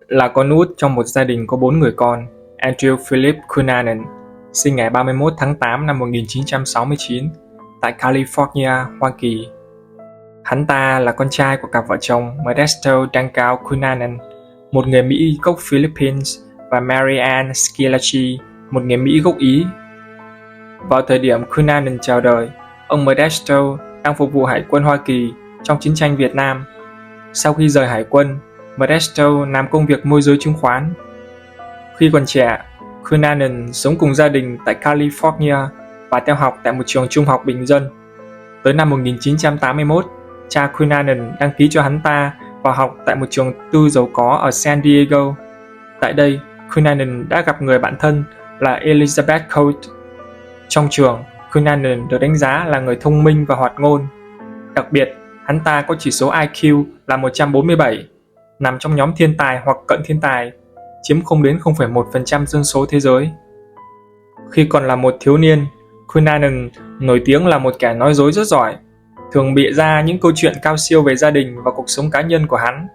Là con út trong một gia đình có 4 người con, Andrew Philip Cunanan sinh ngày 31 tháng 8 năm 1969 tại California, Hoa Kỳ. Hắn ta là con trai của cặp vợ chồng Modesto Dankao Cunanan, một người Mỹ gốc Philippines, và Mary Ann Schillaci, một người Mỹ gốc Ý. Vào thời điểm Cunanan chào đời, ông Modesto đang phục vụ Hải quân Hoa Kỳ trong chiến tranh Việt Nam. Sau khi rời Hải quân, Modesto làm công việc môi giới chứng khoán. Khi còn trẻ, Cunanan sống cùng gia đình tại California và theo học tại một trường trung học bình dân. Tới năm 1981, cha Cunanan đăng ký cho hắn ta vào học tại một trường tư giàu có ở San Diego. Tại đây, Cunanan đã gặp người bạn thân là Elizabeth Colt. Trong trường, Cunanan được đánh giá là người thông minh và hoạt ngôn. Đặc biệt, hắn ta có chỉ số IQ là 147, nằm trong nhóm thiên tài hoặc cận thiên tài, chiếm không đến 0,1% dân số thế giới. Khi còn là một thiếu niên, Cunanan nổi tiếng là một kẻ nói dối rất giỏi, thường bịa ra những câu chuyện cao siêu về gia đình và cuộc sống cá nhân của hắn.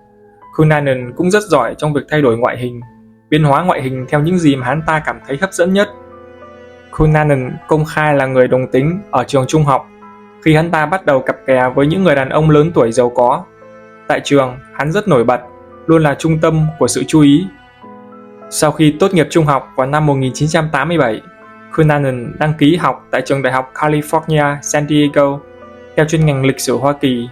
Cunanan cũng rất giỏi trong việc thay đổi ngoại hình, biến hóa ngoại hình theo những gì mà hắn ta cảm thấy hấp dẫn nhất. Cunanan công khai là người đồng tính ở trường trung học khi hắn ta bắt đầu cặp kè với những người đàn ông lớn tuổi giàu có. Tại trường, hắn rất nổi bật, luôn là trung tâm của sự chú ý. Sau khi tốt nghiệp trung học vào năm 1987, Cunanan đăng ký học tại trường đại học California, San Diego, theo chuyên ngành lịch sử Hoa Kỳ.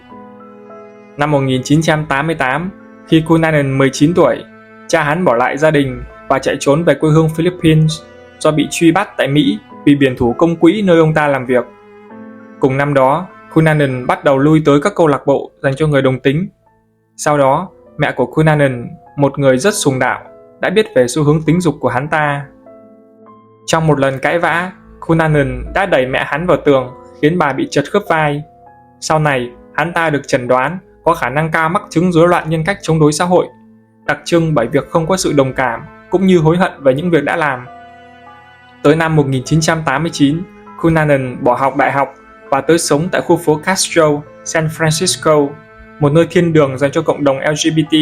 Năm 1988, khi Cunanan 19 tuổi, cha hắn bỏ lại gia đình và chạy trốn về quê hương Philippines do bị truy bắt tại Mỹ vì biển thủ công quỹ nơi ông ta làm việc. Cùng năm đó, Cunanan bắt đầu lui tới các câu lạc bộ dành cho người đồng tính. Sau đó, mẹ của Cunanan, một người rất sùng đạo, đã biết về xu hướng tính dục của hắn ta. Trong một lần cãi vã, Cunanan đã đẩy mẹ hắn vào tường, khiến bà bị trật khớp vai. Sau này, hắn ta được chẩn đoán có khả năng cao mắc chứng rối loạn nhân cách chống đối xã hội, đặc trưng bởi việc không có sự đồng cảm cũng như hối hận về những việc đã làm. Tới năm 1989, Cunanan bỏ học đại học và tới sống tại khu phố Castro, San Francisco, một nơi thiên đường dành cho cộng đồng LGBT.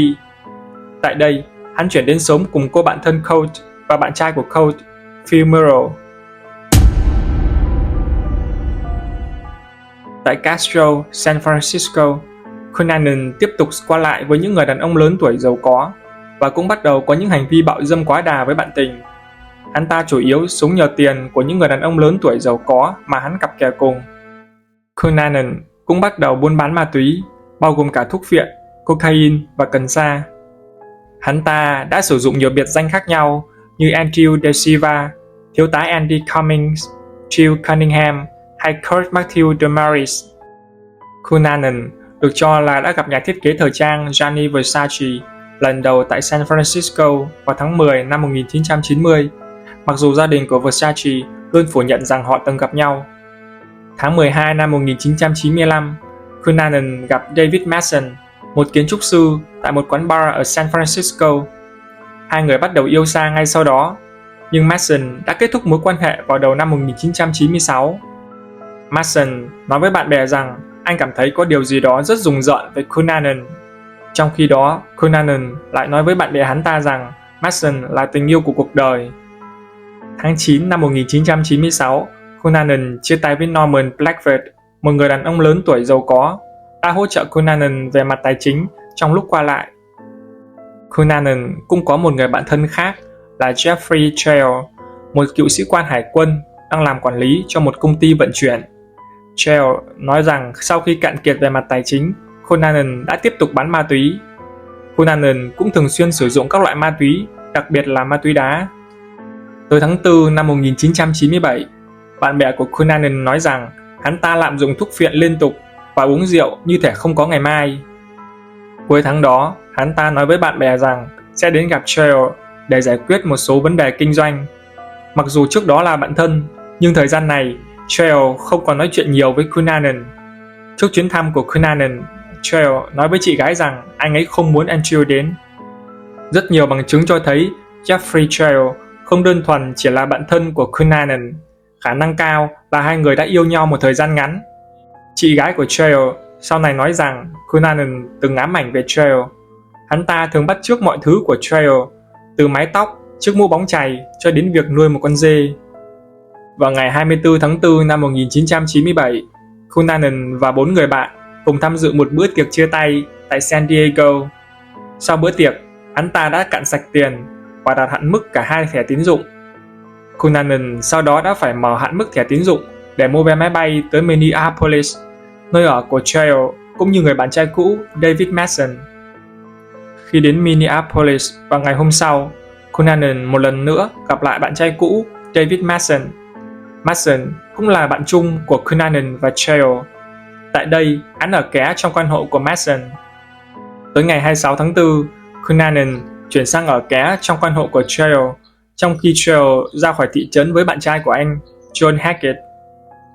Tại đây, hắn chuyển đến sống cùng cô bạn thân Colt và bạn trai của Colt, Phil Murrow. Tại Castro, San Francisco, Cunanan tiếp tục qua lại với những người đàn ông lớn tuổi giàu có và cũng bắt đầu có những hành vi bạo dâm quá đà với bạn tình. Hắn ta chủ yếu sống nhờ tiền của những người đàn ông lớn tuổi giàu có mà hắn cặp kè cùng. Cunanan cũng bắt đầu buôn bán ma túy, bao gồm cả thuốc viện, cocaine và cần sa. Hắn ta đã sử dụng nhiều biệt danh khác nhau như Andrew De Silva, thiếu tá Andy Cummings, Jill Cunningham hay Kurt Matthew Demaris. Cunanan được cho là đã gặp nhà thiết kế thời trang Gianni Versace lần đầu tại San Francisco vào tháng 10 năm 1990, mặc dù gia đình của Versace luôn phủ nhận rằng họ từng gặp nhau. Tháng 12 năm 1995, Cunanan gặp David Mason, một kiến trúc sư tại một quán bar ở San Francisco. Hai người bắt đầu yêu xa ngay sau đó, nhưng Mason đã kết thúc mối quan hệ vào đầu năm 1996. Mason nói với bạn bè rằng anh cảm thấy có điều gì đó rất rùng rợn với Cunanan. Trong khi đó, Cunanan lại nói với bạn bè hắn ta rằng Mason là tình yêu của cuộc đời. Tháng 9 năm 1996, Cunanan chia tay với Norman Blackford, một người đàn ông lớn tuổi giàu có, đã hỗ trợ Cunanan về mặt tài chính trong lúc qua lại. Cunanan cũng có một người bạn thân khác là Jeffrey Trail, một cựu sĩ quan hải quân đang làm quản lý cho một công ty vận chuyển. Trail nói rằng sau khi cạn kiệt về mặt tài chính, Cunanan đã tiếp tục bán ma túy. Cunanan cũng thường xuyên sử dụng các loại ma túy, đặc biệt là ma túy đá. Tới tháng 4 năm 1997, bạn bè của Cunanan nói rằng hắn ta lạm dụng thuốc phiện liên tục và uống rượu như thể không có ngày mai. Cuối tháng đó, hắn ta nói với bạn bè rằng sẽ đến gặp Trail để giải quyết một số vấn đề kinh doanh. Mặc dù trước đó là bạn thân, nhưng thời gian này, Trail không còn nói chuyện nhiều với Cunanan. Trước chuyến thăm của Cunanan, Trail nói với chị gái rằng anh ấy không muốn Andrew đến. Rất nhiều bằng chứng cho thấy Jeffrey Trail không đơn thuần chỉ là bạn thân của Cunanan, khả năng cao là hai người đã yêu nhau một thời gian ngắn. Chị gái của Trail sau này nói rằng Cunanan từng ám ảnh về Trail. Hắn ta thường bắt chước mọi thứ của Trail, từ mái tóc, chiếc mũ bóng chày cho đến việc nuôi một con dê. Vào ngày 24 tháng 4 năm 1997, Cunanan và 4 người bạn cùng tham dự một bữa tiệc chia tay tại San Diego. Sau bữa tiệc, hắn ta đã cạn sạch tiền và đặt hạn mức cả 2 thẻ tín dụng. Cunanan sau đó đã phải mở hạn mức thẻ tín dụng để mua vé máy bay tới Minneapolis, nơi ở của Trail cũng như người bạn trai cũ David Mason. Khi đến Minneapolis vào ngày hôm sau, Cunanan một lần nữa gặp lại bạn trai cũ David Mason. Mason cũng là bạn chung của Cunanan và Trail. Tại đây, hắn ở ké trong căn hộ của Mason. Tới ngày 26 tháng 4, Cunanan chuyển sang ở ké trong căn hộ của Trail, trong khi Trail ra khỏi thị trấn với bạn trai của anh, John Hackett.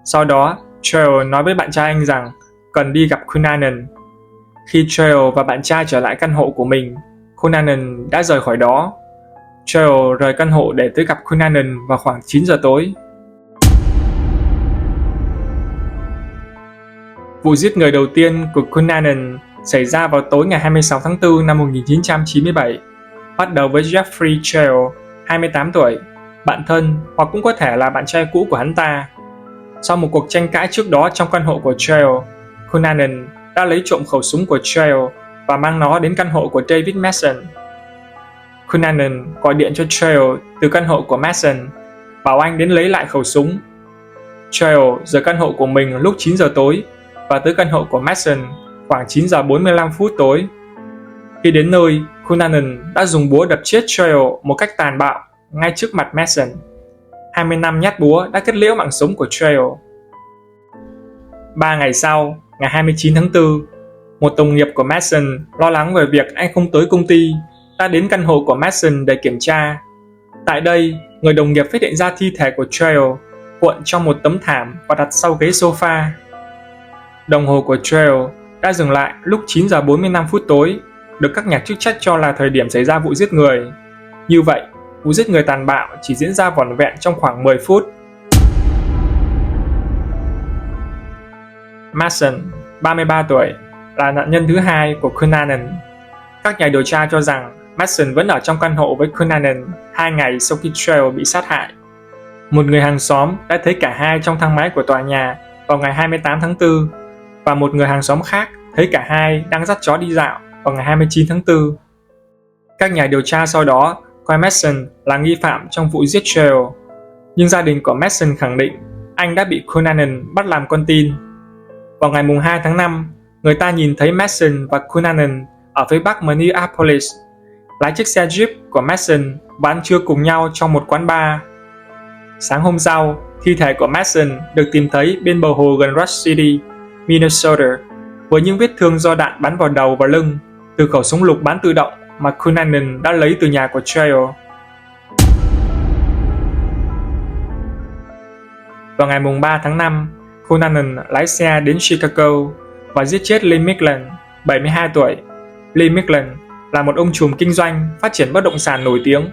Sau đó, Trail nói với bạn trai anh rằng cần đi gặp Cunanan. Khi Trail và bạn trai trở lại căn hộ của mình, Cunanan đã rời khỏi đó. Trail rời căn hộ để tới gặp Cunanan vào khoảng 9 giờ tối. Vụ giết người đầu tiên của Cunanan xảy ra vào tối ngày 26 tháng 4 năm 1997, bắt đầu với Jeffrey Trail, 28 tuổi, bạn thân hoặc cũng có thể là bạn trai cũ của hắn ta. Sau một cuộc tranh cãi trước đó trong căn hộ của Trail, Cunanan đã lấy trộm khẩu súng của Trail và mang nó đến căn hộ của David Mason. Cunanan gọi điện cho Trail từ căn hộ của Mason, bảo anh đến lấy lại khẩu súng. Trail rời căn hộ của mình lúc 9 giờ tối và tới căn hộ của Mason khoảng 9 giờ 45 phút tối. Khi đến nơi, Cunanan đã dùng búa đập chết Trail một cách tàn bạo ngay trước mặt Mason. 25 nhát búa đã kết liễu mạng sống của Trail. 3 ngày sau, ngày 29 tháng 4, một đồng nghiệp của Mason lo lắng về việc anh không tới công ty đã đến căn hộ của Mason để kiểm tra. Tại đây, người đồng nghiệp phát hiện ra thi thể của Trail cuộn trong một tấm thảm và đặt sau ghế sofa. Đồng hồ của Trail đã dừng lại lúc 9 giờ 45 phút tối, được các nhà chức trách cho là thời điểm xảy ra vụ giết người. Như vậy, vụ giết người tàn bạo chỉ diễn ra vỏn vẹn trong khoảng 10 phút. Mason, 33 tuổi, là nạn nhân thứ hai của Cunanan. Các nhà điều tra cho rằng Mason vẫn ở trong căn hộ với Cunanan 2 ngày sau khi Trail bị sát hại. Một người hàng xóm đã thấy cả hai trong thang máy của tòa nhà vào ngày 28 tháng 4 và một người hàng xóm khác thấy cả hai đang dắt chó đi dạo vào ngày 29 tháng 4. Các nhà điều tra sau đó coi Mason là nghi phạm trong vụ giết Trail, nhưng gia đình của Mason khẳng định anh đã bị Cunanan bắt làm con tin. Vào ngày 2 tháng 5, người ta nhìn thấy Mason và Cunanan ở phía bắc Minneapolis, lái chiếc xe Jeep của Mason và ăn trưa cùng nhau trong một quán bar. Sáng hôm sau, thi thể của Mason được tìm thấy bên bờ hồ gần Rush City, Minnesota, với những vết thương do đạn bắn vào đầu và lưng từ khẩu súng lục bán tự động mà Cunanan đã lấy từ nhà của Trail. Vào ngày 3 tháng 5, Cunanan lái xe đến Chicago và giết chết Lee Miglen, 72 tuổi. Lee Miglen là một ông trùm kinh doanh phát triển bất động sản nổi tiếng.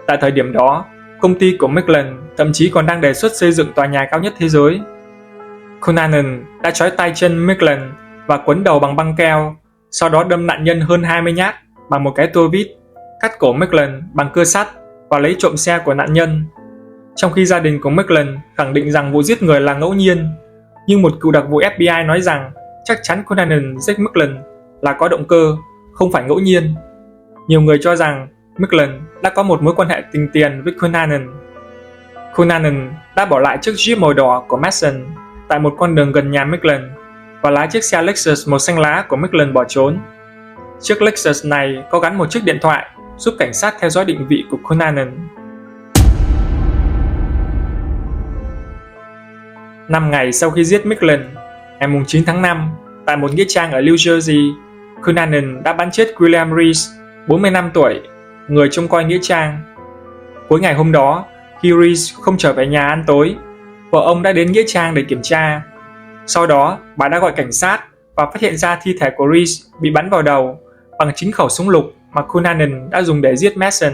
Tại thời điểm đó, công ty của Miglen thậm chí còn đang đề xuất xây dựng tòa nhà cao nhất thế giới. Cunanan đã trói tay chân Miglen và quấn đầu bằng băng keo, sau đó đâm nạn nhân hơn 20 nhát bằng một cái tua vít, cắt cổ Miglen bằng cưa sắt và lấy trộm xe của nạn nhân. Trong khi gia đình của Miglen khẳng định rằng vụ giết người là ngẫu nhiên, nhưng một cựu đặc vụ FBI nói rằng chắc chắn Cunanan giết Miglen là có động cơ, không phải ngẫu nhiên. Nhiều người cho rằng Miglen đã có một mối quan hệ tình tiền với Cunanan. Cunanan đã bỏ lại chiếc Jeep màu đỏ của Mason tại một con đường gần nhà Miglen và lái chiếc xe Lexus màu xanh lá của Miglen bỏ trốn. Chiếc Lexus này có gắn một chiếc điện thoại giúp cảnh sát theo dõi định vị của Cunanan. 5 ngày sau khi giết Miglen, ngày 9 tháng 5, tại một nghĩa trang ở New Jersey, Cunanan đã bắn chết William Reese, 45 tuổi, người trông coi nghĩa trang. Cuối ngày hôm đó, khi Reese không trở về nhà ăn tối, vợ ông đã đến nghĩa trang để kiểm tra. Sau đó, bà đã gọi cảnh sát và phát hiện ra thi thể của Reese bị bắn vào đầu bằng chính khẩu súng lục mà Cunanan đã dùng để giết Mason.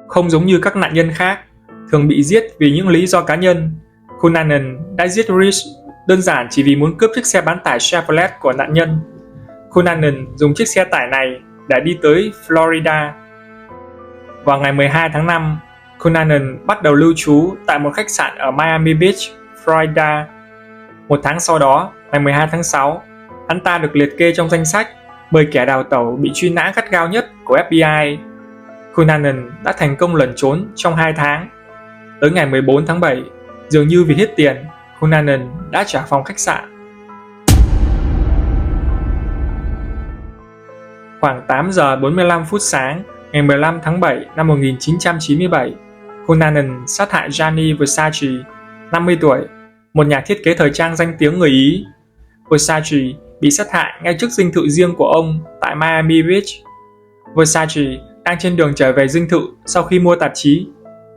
Không giống như các nạn nhân khác, thường bị giết vì những lý do cá nhân, Cunanan đã giết Reese đơn giản chỉ vì muốn cướp chiếc xe bán tải Chevrolet của nạn nhân. Cunanan dùng chiếc xe tải này để đi tới Florida. Vào ngày 12 tháng 5, Cunanan bắt đầu lưu trú tại một khách sạn ở Miami Beach, Florida. Một tháng sau đó, ngày 12 tháng 6, hắn ta được liệt kê trong danh sách 10 kẻ đào tẩu bị truy nã gắt gao nhất của FBI. Cunanan đã thành công lẩn trốn trong 2 tháng. Tới ngày 14 tháng 7, dường như vì hết tiền, Cunanan đã trả phòng khách sạn. Khoảng 8 giờ 45 phút sáng, ngày 15 tháng 7 năm 1997, Cunanan sát hại Gianni Versace, 50 tuổi, một nhà thiết kế thời trang danh tiếng người Ý. Versace bị sát hại ngay trước dinh thự riêng của ông tại Miami Beach. Versace đang trên đường trở về dinh thự sau khi mua tạp chí,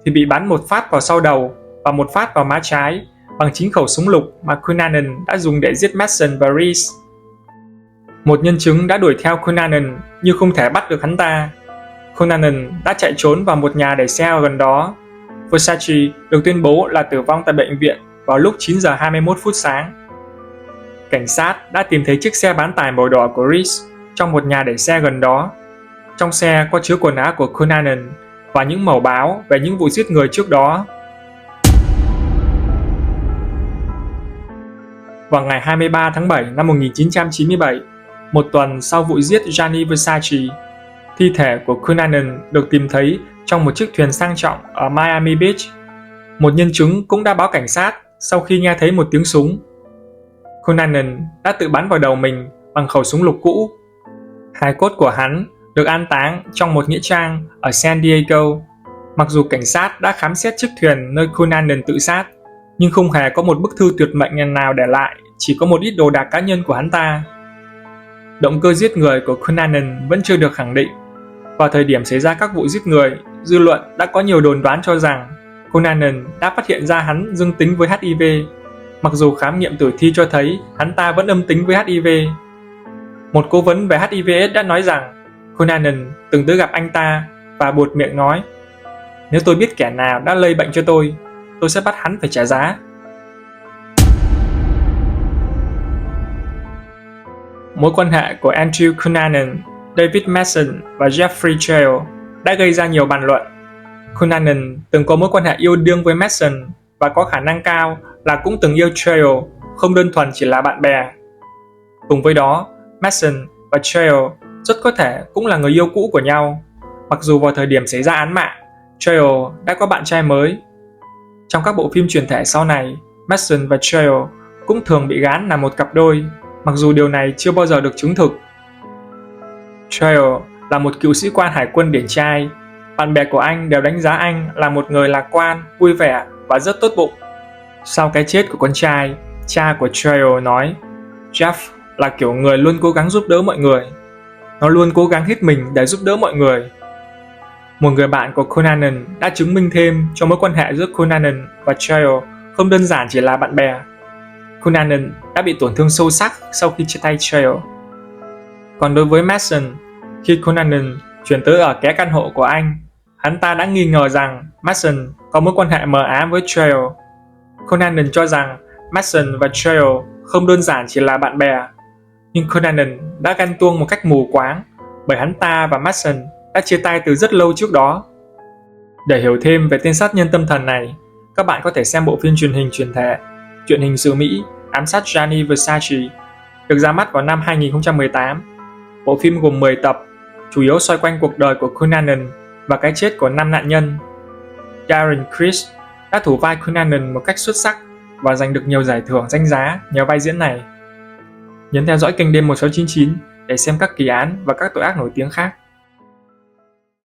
thì bị bắn một phát vào sau đầu và một phát vào má trái bằng chính khẩu súng lục mà Cunanan đã dùng để giết Manson và Reese. Một nhân chứng đã đuổi theo Cunanan nhưng không thể bắt được hắn ta. Cunanan đã chạy trốn vào một nhà để xe ở gần đó. Versace được tuyên bố là tử vong tại bệnh viện vào lúc 9 giờ 21 phút sáng. Cảnh sát đã tìm thấy chiếc xe bán tải màu đỏ của Reese trong một nhà để xe gần đó. Trong xe có chứa quần áo của Cunanan và những mẩu báo về những vụ giết người trước đó. Vào ngày 23 tháng 7 năm 1997, một tuần sau vụ giết Gianni Versace, thi thể của Cunanan được tìm thấy trong một chiếc thuyền sang trọng ở Miami Beach. Một nhân chứng cũng đã báo cảnh sát sau khi nghe thấy một tiếng súng. Cunanan đã tự bắn vào đầu mình bằng khẩu súng lục cũ. Hài cốt của hắn được an táng trong một nghĩa trang ở San Diego. Mặc dù cảnh sát đã khám xét chiếc thuyền nơi Cunanan tự sát, nhưng không hề có một bức thư tuyệt mệnh nào để lại, chỉ có một ít đồ đạc cá nhân của hắn ta. Động cơ giết người của Cunanan vẫn chưa được khẳng định. Vào thời điểm xảy ra các vụ giết người, dư luận đã có nhiều đồn đoán cho rằng Cunanan đã phát hiện ra hắn dương tính với HIV, mặc dù khám nghiệm tử thi cho thấy hắn ta vẫn âm tính với HIV. Một cố vấn về HIV/AIDS đã nói rằng Cunanan từng tới gặp anh ta và buột miệng nói: "Nếu tôi biết kẻ nào đã lây bệnh cho tôi sẽ bắt hắn phải trả giá." Mối quan hệ của Andrew Cunanan, David Manson và Jeffrey Trail đã gây ra nhiều bàn luận. Cunanan từng có mối quan hệ yêu đương với Manson và có khả năng cao là cũng từng yêu Trail, không đơn thuần chỉ là bạn bè. Cùng với đó, Manson và Trail rất có thể cũng là người yêu cũ của nhau, mặc dù vào thời điểm xảy ra án mạng, Trail đã có bạn trai mới. Trong các bộ phim truyền thể sau này, Manson và Trail cũng thường bị gán là một cặp đôi, mặc dù điều này chưa bao giờ được chứng thực. Trail là một cựu sĩ quan hải quân điển trai. Bạn bè của anh đều đánh giá anh là một người lạc quan, vui vẻ và rất tốt bụng. Sau cái chết của con trai, cha của Trail nói Jeff là kiểu người luôn cố gắng giúp đỡ mọi người. Nó luôn cố gắng hết mình để giúp đỡ mọi người. Một người bạn của Cunanan đã chứng minh thêm cho mối quan hệ giữa Cunanan và Trail không đơn giản chỉ là bạn bè. Cunanan đã bị tổn thương sâu sắc sau khi chia tay Trail. Còn đối với Manson, khi Cunanan chuyển tới ở ké căn hộ của anh, hắn ta đã nghi ngờ rằng Manson có mối quan hệ mờ ám với Trail. Cunanan cho rằng Manson và Trail không đơn giản chỉ là bạn bè, nhưng Cunanan đã ganh tuông một cách mù quáng bởi hắn ta và Manson đã chia tay từ rất lâu trước đó. Để hiểu thêm về tên sát nhân tâm thần này, các bạn có thể xem bộ phim truyền hình truyền thể Chuyện hình sự Mỹ Ám sát Gianni Versace, được ra mắt vào năm 2018. Bộ phim gồm 10 tập, chủ yếu xoay quanh cuộc đời của Cunanan và cái chết của 5 nạn nhân. Darren Criss đã thủ vai Cunanan một cách xuất sắc và giành được nhiều giải thưởng danh giá nhờ vai diễn này. Nhấn theo dõi kênh Đêm 1699 để xem các kỳ án và các tội ác nổi tiếng khác.